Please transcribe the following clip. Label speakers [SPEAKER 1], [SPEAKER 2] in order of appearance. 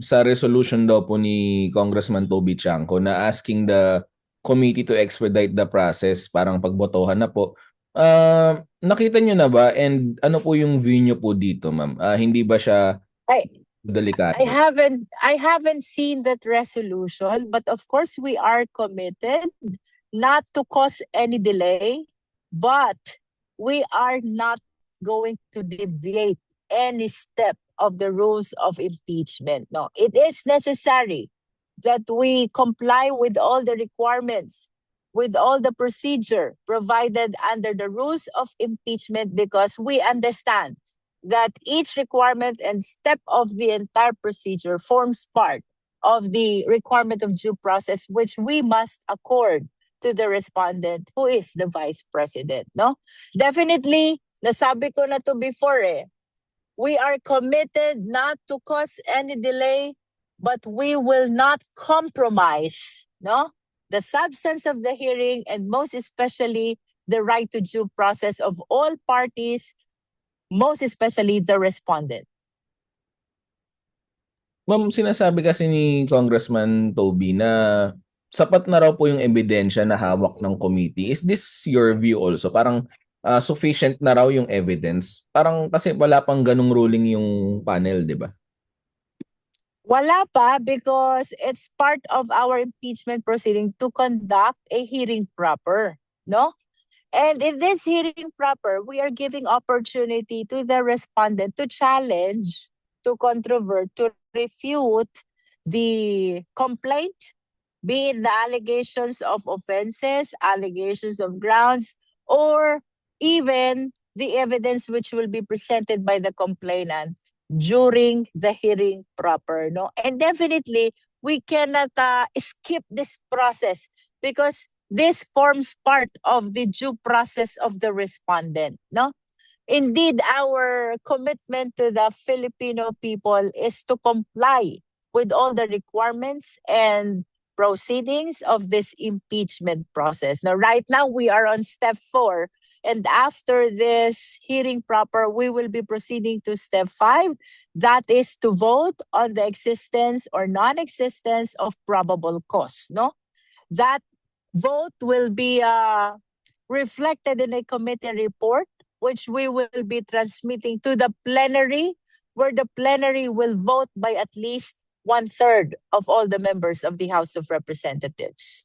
[SPEAKER 1] sa resolution daw po ni Congressman Toby Chanco na asking the committee to expedite the process, parang pagbotohan na po. Nakita nyo na ba and ano po yung view nyo po dito, ma'am? Hindi ba siya
[SPEAKER 2] I
[SPEAKER 1] delikado?
[SPEAKER 2] I haven't seen that resolution, but of course we are committed not to cause any delay, but we are not going to deviate any step of the rules of impeachment. No, it is necessary that we comply with all the requirements, with all the procedure provided under the rules of impeachment, because we understand that each requirement and step of the entire procedure forms part of the requirement of due process, which we must accord to the respondent, who is the vice president. No, definitely, nasabi ko na to before we are committed not to cause any delay, but we will not compromise, no, the substance of the hearing, and most especially the right to due process of all parties, most especially the respondent.
[SPEAKER 1] Ma'am, sinasabi kasi ni Congressman Toby na sapat na raw po yung ebidensya na hawak ng committee. Is this your view also? Parang sufficient na raw yung evidence? Parang kasi wala pang ganung ruling yung panel, di ba?
[SPEAKER 2] Wala pa, because it's part of our impeachment proceeding to conduct a hearing proper, no? And in this hearing proper, we are giving opportunity to the respondent to challenge, to controvert, to refute the complaint, be it the allegations of offenses, allegations of grounds, or even the evidence which will be presented by the complainant during the hearing proper. No, and definitely we cannot skip this process, because this forms part of the due process of the respondent. No, indeed, our commitment to the Filipino people is to comply with all the requirements and proceedings of this impeachment process. Now, right now, we are on step 4. And after this hearing proper, we will be proceeding to step 5. That is to vote on the existence or non-existence of probable cause. No, that vote will be reflected in a committee report, which we will be transmitting to the plenary, where the plenary will vote by at least 1/3 of all the members of the House of Representatives.